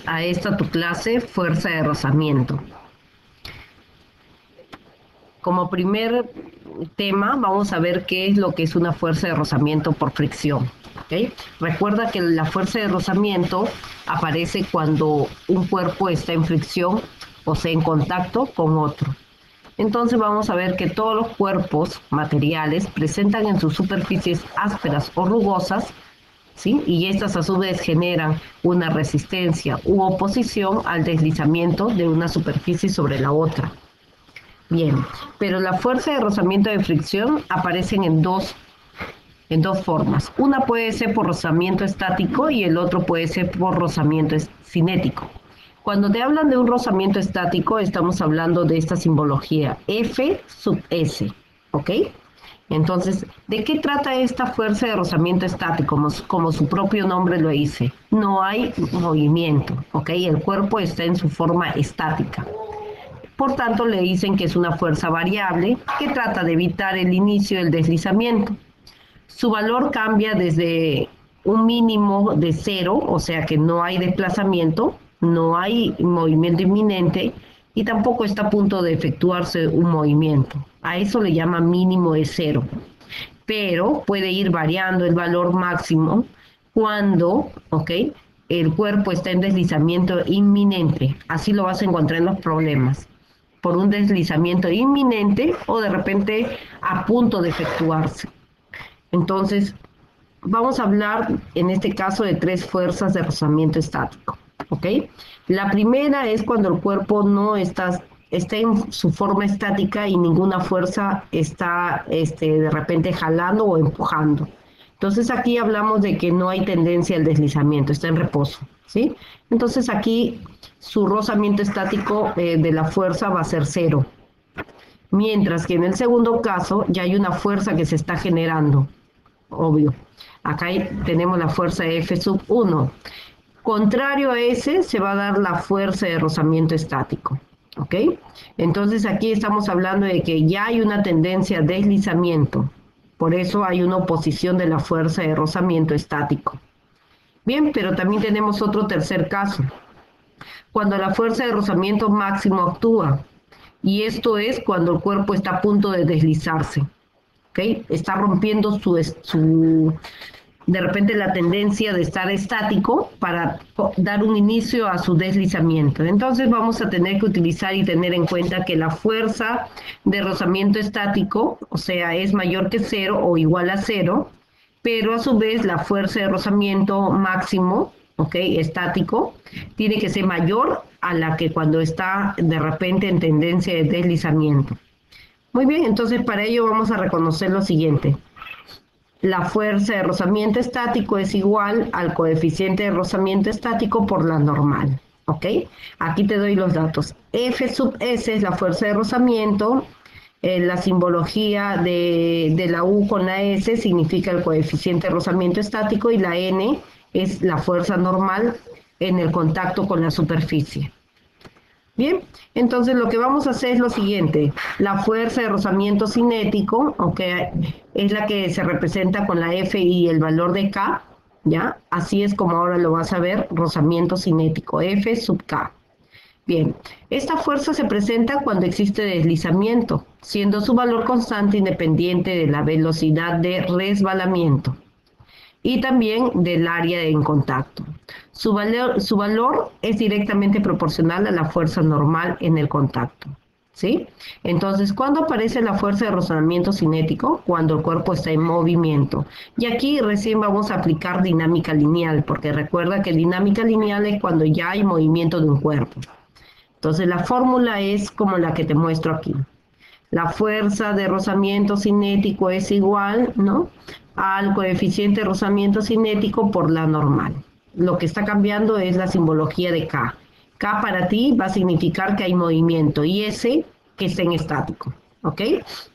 a esta tu clase, fuerza de rozamiento. Como primer tema, vamos a ver qué es lo que es una fuerza de rozamiento por fricción. ¿Okay? Recuerda que la fuerza de rozamiento aparece cuando un cuerpo está en fricción, o sea, en contacto con otro. Entonces vamos a ver que todos los cuerpos materiales presentan en sus superficies ásperas o rugosas, ¿sí? Y estas a su vez generan una resistencia u oposición al deslizamiento de una superficie sobre la otra. Bien, pero la fuerza de rozamiento de fricción aparecen en dos formas. Una puede ser por rozamiento estático y el otro puede ser por rozamiento cinético. Cuando te hablan de un rozamiento estático, estamos hablando de esta simbología F sub S, ¿ok? Entonces, ¿de qué trata esta fuerza de rozamiento estático? Como su propio nombre lo dice, no hay movimiento, ¿ok? El cuerpo está en su forma estática. Por tanto, le dicen que es una fuerza variable que trata de evitar el inicio del deslizamiento. Su valor cambia desde un mínimo de 0, o sea que no hay desplazamiento, no hay movimiento inminente y tampoco está a punto de efectuarse un movimiento. A eso le llama mínimo de 0. Pero puede ir variando el valor máximo cuando, ¿ok?, el cuerpo está en deslizamiento inminente. Así lo vas a encontrar en los problemas. Por un deslizamiento inminente o de repente a punto de efectuarse. Entonces, vamos a hablar en este caso de 3 fuerzas de rozamiento estático, ¿ok? La primera es cuando el cuerpo no está en su forma estática y ninguna fuerza está de repente jalando o empujando. Entonces aquí hablamos de que no hay tendencia al deslizamiento, está en reposo, ¿sí? Entonces aquí su rozamiento estático de la fuerza va a ser 0. Mientras que en el segundo caso ya hay una fuerza que se está generando. Obvio. Acá tenemos la fuerza F sub 1. Contrario a ese se va a dar la fuerza de rozamiento estático. ¿Ok? Entonces aquí estamos hablando de que ya hay una tendencia a deslizamiento. Por eso hay una oposición de la fuerza de rozamiento estático. Bien, pero también tenemos otro tercer caso. Cuando la fuerza de rozamiento máximo actúa. Y esto es cuando el cuerpo está a punto de deslizarse. ¿Okay? Está rompiendo de repente la tendencia de estar estático para dar un inicio a su deslizamiento. Entonces vamos a tener que utilizar y tener en cuenta que la fuerza de rozamiento estático, o sea, es mayor que 0 o igual a 0, pero a su vez la fuerza de rozamiento máximo, ¿ok?, estático, tiene que ser mayor a la que cuando está de repente en tendencia de deslizamiento. Muy bien, entonces para ello vamos a reconocer lo siguiente. La fuerza de rozamiento estático es igual al coeficiente de rozamiento estático por la normal. ¿Ok? Aquí te doy los datos. F sub S es la fuerza de rozamiento. La simbología de la U con la S significa el coeficiente de rozamiento estático y la N es la fuerza normal en el contacto con la superficie. Bien, entonces lo que vamos a hacer es lo siguiente. La fuerza de rozamiento cinético, es la que se representa con la F y el valor de K, ¿ya? Así es como ahora lo vas a ver, rozamiento cinético, F sub K. Bien, esta fuerza se presenta cuando existe deslizamiento, siendo su valor constante independiente de la velocidad de resbalamiento y también del área en contacto. Su valor es directamente proporcional a la fuerza normal en el contacto, ¿sí? Entonces, ¿cuándo aparece la fuerza de rozamiento cinético? Cuando el cuerpo está en movimiento. Y aquí recién vamos a aplicar dinámica lineal, porque recuerda que dinámica lineal es cuando ya hay movimiento de un cuerpo. Entonces, la fórmula es como la que te muestro aquí. La fuerza de rozamiento cinético es igual, ¿no?, al coeficiente de rozamiento cinético por la normal. Lo que está cambiando es la simbología de K. K para ti va a significar que hay movimiento y S que está en estático. ¿Ok?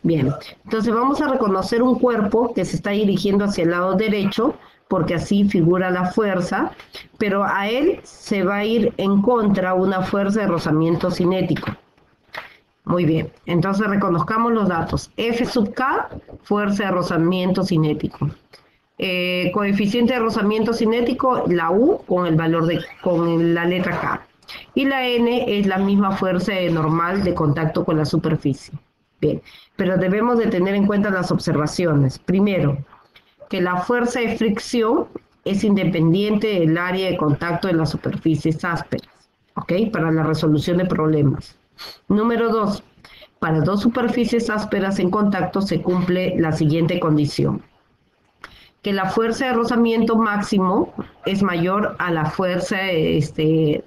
Bien. Entonces vamos a reconocer un cuerpo que se está dirigiendo hacia el lado derecho porque así figura la fuerza, pero a él se va a ir en contra una fuerza de rozamiento cinético. Muy bien, entonces reconozcamos los datos. F sub K, fuerza de rozamiento cinético. Coeficiente de rozamiento cinético, la U con el valor con la letra K. Y la N es la misma fuerza normal de contacto con la superficie. Bien, pero debemos de tener en cuenta las observaciones. Primero, que la fuerza de fricción es independiente del área de contacto de las superficies ásperas, ¿ok? Para la resolución de problemas. Número 2, para dos superficies ásperas en contacto se cumple la siguiente condición: que la fuerza de rozamiento máximo es mayor a la fuerza de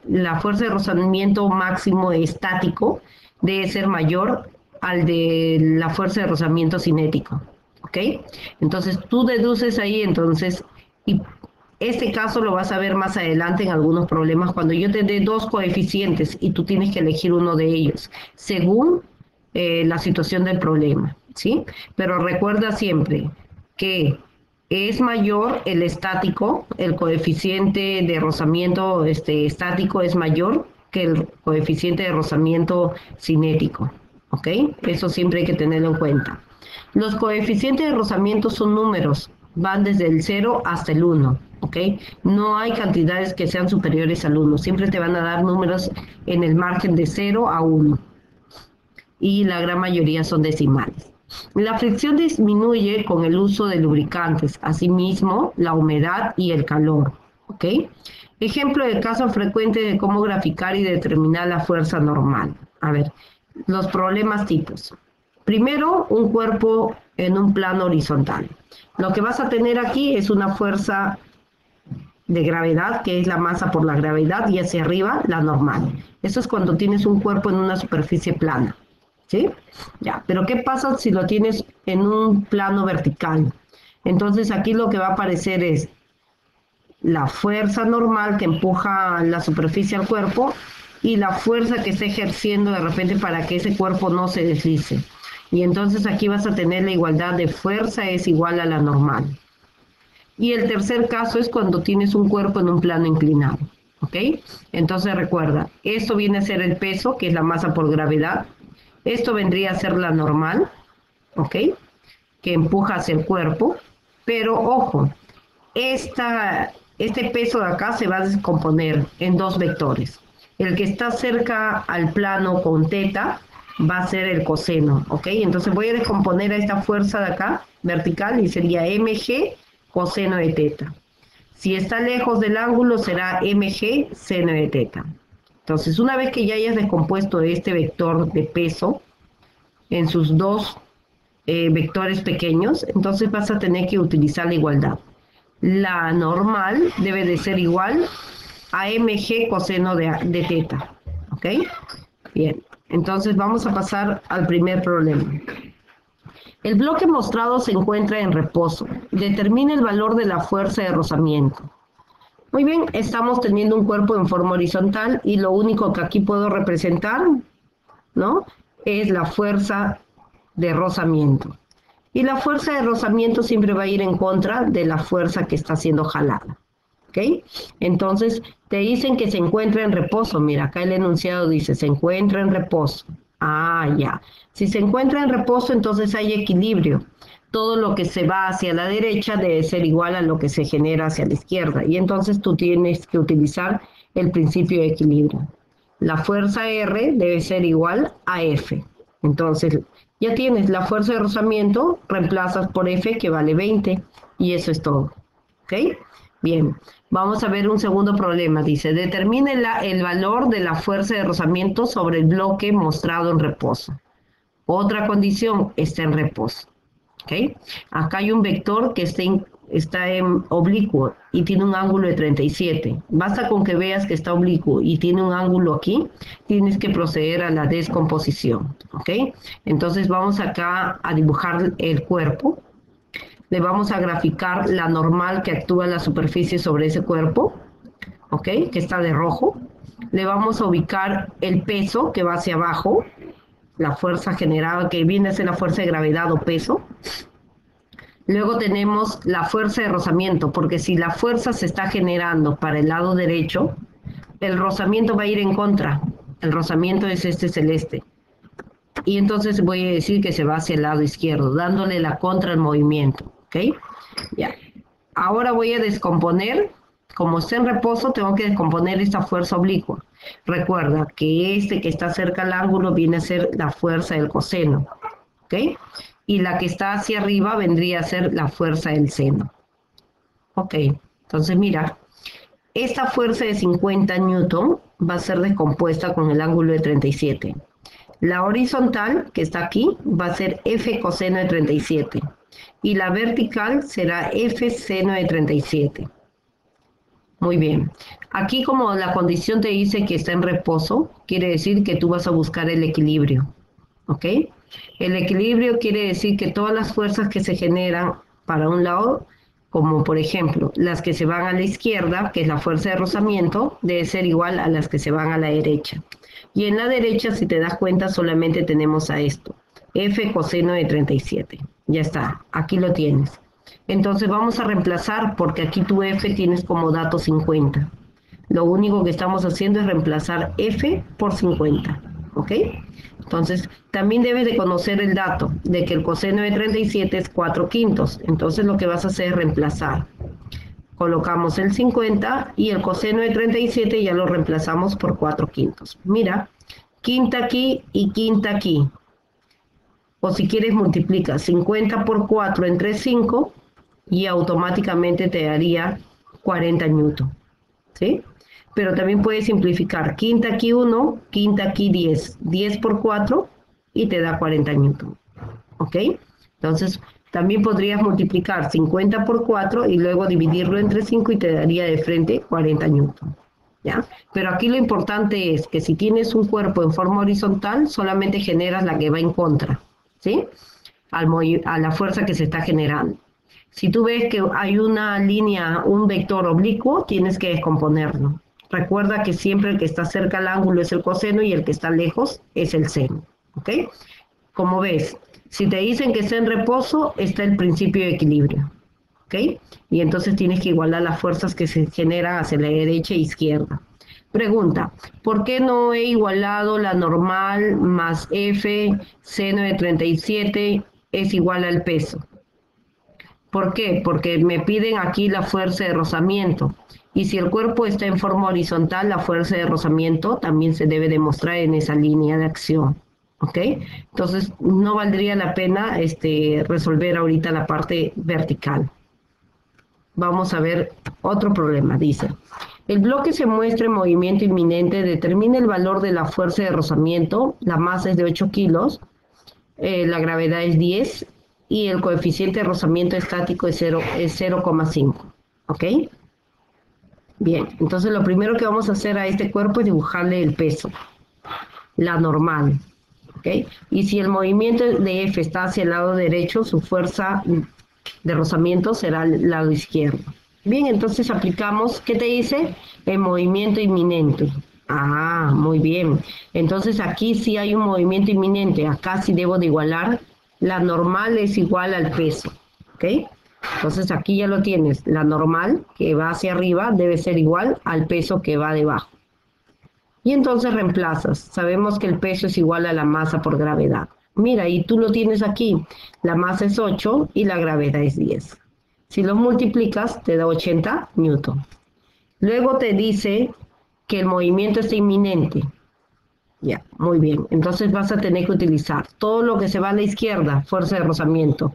rozamiento máximo estático debe ser mayor al de la fuerza de rozamiento cinético, ¿ok? Entonces tú deduces ahí, entonces, y este caso lo vas a ver más adelante en algunos problemas, cuando yo te dé dos coeficientes y tú tienes que elegir uno de ellos, según la situación del problema, ¿sí? Pero recuerda siempre que es mayor el estático, el coeficiente de rozamiento estático es mayor que el coeficiente de rozamiento cinético, ¿ok? Eso siempre hay que tenerlo en cuenta. Los coeficientes de rozamiento son números, van desde el 0 hasta el 1, ¿ok? No hay cantidades que sean superiores al 1, siempre te van a dar números en el margen de 0 a 1 y la gran mayoría son decimales. La fricción disminuye con el uso de lubricantes, asimismo la humedad y el calor, ¿ok? Ejemplo de caso frecuente de cómo graficar y determinar la fuerza normal. A ver, los problemas tipos. Primero, un cuerpo en un plano horizontal. Lo que vas a tener aquí es una fuerza de gravedad, que es la masa por la gravedad, y hacia arriba la normal. Eso es cuando tienes un cuerpo en una superficie plana, ¿sí? Ya, pero ¿qué pasa si lo tienes en un plano vertical? Entonces aquí lo que va a aparecer es la fuerza normal que empuja la superficie al cuerpo y la fuerza que está ejerciendo de repente para que ese cuerpo no se deslice. Y entonces aquí vas a tener la igualdad de fuerza es igual a la normal. Y el tercer caso es cuando tienes un cuerpo en un plano inclinado, ¿ok? Entonces recuerda, esto viene a ser el peso, que es la masa por gravedad. Esto vendría a ser la normal, ¿ok? Que empuja hacia el cuerpo. Pero ojo, este peso de acá se va a descomponer en dos vectores. El que está cerca al plano con teta va a ser el coseno, ¿ok? Entonces voy a descomponer a esta fuerza de acá, vertical, y sería mg coseno de teta. Si está lejos del ángulo será mg seno de teta. Entonces, una vez que ya hayas descompuesto este vector de peso en sus dos vectores pequeños, entonces vas a tener que utilizar la igualdad. La normal debe de ser igual a mg coseno de teta, ¿ok? Bien, entonces vamos a pasar al primer problema. El bloque mostrado se encuentra en reposo. Determina el valor de la fuerza de rozamiento. Muy bien, estamos teniendo un cuerpo en forma horizontal y lo único que aquí puedo representar, ¿no?, es la fuerza de rozamiento. Y la fuerza de rozamiento siempre va a ir en contra de la fuerza que está siendo jalada, ¿ok? Entonces, te dicen que se encuentra en reposo. Mira, acá el enunciado dice, se encuentra en reposo. Ah, ya. Si se encuentra en reposo, entonces hay equilibrio. Todo lo que se va hacia la derecha debe ser igual a lo que se genera hacia la izquierda. Y entonces tú tienes que utilizar el principio de equilibrio. La fuerza R debe ser igual a F. Entonces, ya tienes la fuerza de rozamiento, reemplazas por F, que vale 20. Y eso es todo. ¿Ok? Bien, vamos a ver un segundo problema. Dice, determine el valor de la fuerza de rozamiento sobre el bloque mostrado en reposo. Otra condición, está en reposo. ¿Ok? Acá hay un vector que está en oblicuo y tiene un ángulo de 37. Basta con que veas que está oblicuo y tiene un ángulo aquí, tienes que proceder a la descomposición. ¿Ok? Entonces vamos acá a dibujar el cuerpo. Le vamos a graficar la normal que actúa en la superficie sobre ese cuerpo, ¿ok? Que está de rojo. Le vamos a ubicar el peso que va hacia abajo, la fuerza generada que viene a ser la fuerza de gravedad o peso. Luego tenemos la fuerza de rozamiento, porque si la fuerza se está generando para el lado derecho, el rozamiento va a ir en contra. El rozamiento es este celeste. Y entonces voy a decir que se va hacia el lado izquierdo, dándole la contra al movimiento. ¿Ok? Ya. Ahora voy a descomponer, como está en reposo, tengo que descomponer esta fuerza oblicua. Recuerda que este que está cerca al ángulo viene a ser la fuerza del coseno, ¿ok? Y la que está hacia arriba vendría a ser la fuerza del seno. Ok, entonces mira, esta fuerza de 50 newton va a ser descompuesta con el ángulo de 37. La horizontal, que está aquí, va a ser F coseno de 37. Y la vertical será F seno de 37. Muy bien. Aquí como la condición te dice que está en reposo, quiere decir que tú vas a buscar el equilibrio. ¿Ok? El equilibrio quiere decir que todas las fuerzas que se generan para un lado, como por ejemplo las que se van a la izquierda, que es la fuerza de rozamiento, debe ser igual a las que se van a la derecha. Y en la derecha, si te das cuenta, solamente tenemos a esto, F coseno de 37. Ya está, aquí lo tienes. Entonces vamos a reemplazar, porque aquí tu F tienes como dato 50. Lo único que estamos haciendo es reemplazar F por 50. ¿Ok? Entonces, también debes de conocer el dato de que el coseno de 37 es 4 quintos. Entonces, lo que vas a hacer es reemplazar. Colocamos el 50 y el coseno de 37 ya lo reemplazamos por 4 quintos. Mira, quinta aquí y quinta aquí. O si quieres, multiplica 50 por 4 entre 5 y automáticamente te daría 40 newton. ¿Sí? Pero también puedes simplificar. Quinta aquí 1, quinta aquí 10. 10 por 4 y te da 40 newton. ¿Ok? Entonces, también podrías multiplicar 50 por 4 y luego dividirlo entre 5 y te daría de frente 40 newton. ¿Ya? Pero aquí lo importante es que si tienes un cuerpo en forma horizontal, solamente generas la que va en contra, ¿sí? A la fuerza que se está generando. Si tú ves que hay una línea, un vector oblicuo, tienes que descomponerlo. Recuerda que siempre el que está cerca al ángulo es el coseno y el que está lejos es el seno. ¿Ok? Como ves, si te dicen que está en reposo, está el principio de equilibrio. ¿Ok? Y entonces tienes que igualar las fuerzas que se generan hacia la derecha e izquierda. Pregunta, ¿por qué no he igualado la normal más F seno de 37 es igual al peso? ¿Por qué? Porque me piden aquí la fuerza de rozamiento. Y si el cuerpo está en forma horizontal, la fuerza de rozamiento también se debe demostrar en esa línea de acción. ¿Ok? Entonces, no valdría la pena resolver ahorita la parte vertical. Vamos a ver otro problema. Dice, el bloque se muestra en movimiento inminente, determina el valor de la fuerza de rozamiento, la masa es de 8 kilos, la gravedad es 10 y el coeficiente de rozamiento estático es 0,5. ¿Ok? Bien, entonces lo primero que vamos a hacer a este cuerpo es dibujarle el peso, la normal. ¿Ok? Y si el movimiento de F está hacia el lado derecho, su fuerza de rozamiento será al lado izquierdo. Bien, entonces aplicamos, ¿qué te dice? El movimiento inminente. Ah, muy bien. Entonces aquí sí hay un movimiento inminente. Acá sí debo de igualar. La normal es igual al peso. ¿Ok? Entonces aquí ya lo tienes. La normal que va hacia arriba debe ser igual al peso que va debajo. Y entonces reemplazas. Sabemos que el peso es igual a la masa por gravedad. Mira, y tú lo tienes aquí. La masa es 8 y la gravedad es 10. Si los multiplicas, te da 80 newton. Luego te dice que el movimiento está inminente. Ya, muy bien. Entonces vas a tener que utilizar todo lo que se va a la izquierda, fuerza de rozamiento.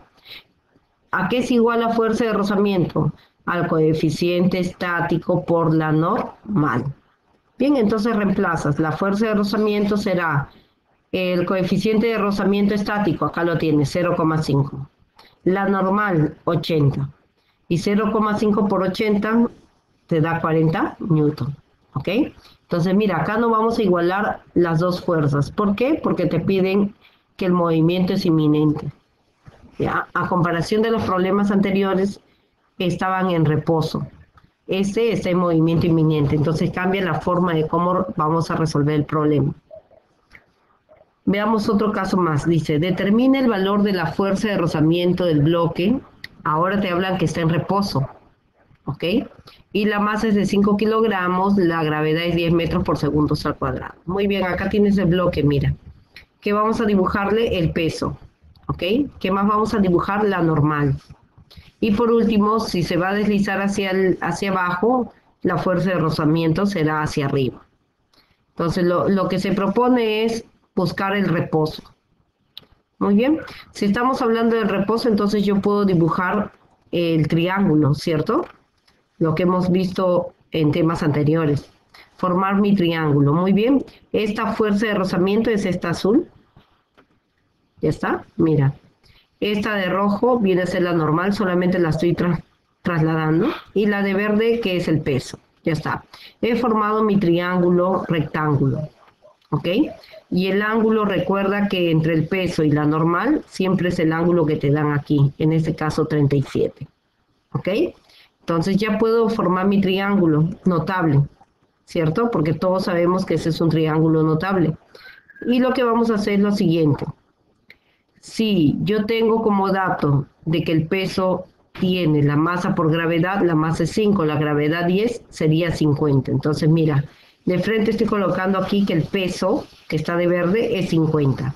¿A qué es igual la fuerza de rozamiento? Al coeficiente estático por la normal. Bien, entonces reemplazas. La fuerza de rozamiento será el coeficiente de rozamiento estático, acá lo tienes, 0,5. La normal, 80. Y 0,5 por 80 te da 40 newton. ¿Ok? Entonces, mira, acá no vamos a igualar las dos fuerzas. ¿Por qué? Porque te piden que el movimiento es inminente. ¿Ya? A comparación de los problemas anteriores, estaban en reposo. Este está en movimiento inminente. Entonces, cambia la forma de cómo vamos a resolver el problema. Veamos otro caso más. Dice, determina el valor de la fuerza de rozamiento del bloque. Ahora te hablan que está en reposo. ¿Ok? Y la masa es de 5 kilogramos, la gravedad es 10 metros por segundo al cuadrado. Muy bien, acá tienes el bloque, mira. ¿Qué vamos a dibujarle? El peso. ¿Ok? ¿Qué más vamos a dibujar? La normal. Y por último, si se va a deslizar hacia abajo, la fuerza de rozamiento será hacia arriba. Entonces, lo que se propone es buscar el reposo. Muy bien. Si estamos hablando del reposo, entonces yo puedo dibujar el triángulo, ¿cierto? Lo que hemos visto en temas anteriores. Formar mi triángulo. Muy bien. Esta fuerza de rozamiento es esta azul. ¿Ya está? Mira. Esta de rojo viene a ser la normal, solamente la estoy trasladando. Y la de verde, que es el peso. Ya está. He formado mi triángulo rectángulo. ¿Ok? Y el ángulo, recuerda que entre el peso y la normal, siempre es el ángulo que te dan aquí. En este caso, 37. ¿Ok? Entonces ya puedo formar mi triángulo notable, ¿cierto? Porque todos sabemos que ese es un triángulo notable. Y lo que vamos a hacer es lo siguiente. Si yo tengo como dato de que el peso tiene la masa por gravedad, la masa es 5, la gravedad 10, sería 50. Entonces, mira, de frente estoy colocando aquí que el peso, que está de verde, es 50.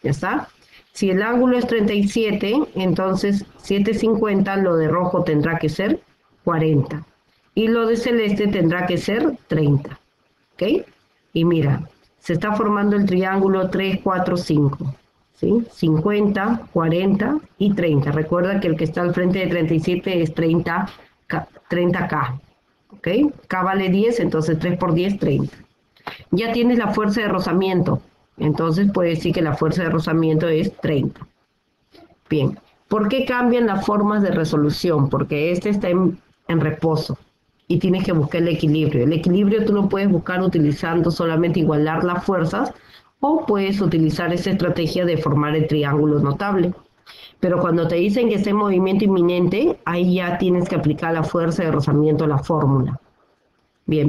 ¿Ya está? Si el ángulo es 37, entonces 750, lo de rojo tendrá que ser 40. Y lo de celeste tendrá que ser 30. ¿Ok? Y mira, se está formando el triángulo 3, 4, 5. ¿Sí? 50, 40 y 30. Recuerda que el que está al frente de 37 es 30K. ¿Ok? K vale 10, entonces 3 por 10, 30. Ya tienes la fuerza de rozamiento. Entonces puedes decir que la fuerza de rozamiento es 30. Bien. ¿Por qué cambian las formas de resolución? Porque este está en reposo y tienes que buscar el equilibrio. El equilibrio tú lo puedes buscar utilizando solamente igualar las fuerzas o puedes utilizar esa estrategia de formar el triángulo notable. Pero cuando te dicen que está en movimiento inminente, ahí ya tienes que aplicar la fuerza de rozamiento a la fórmula. Bien.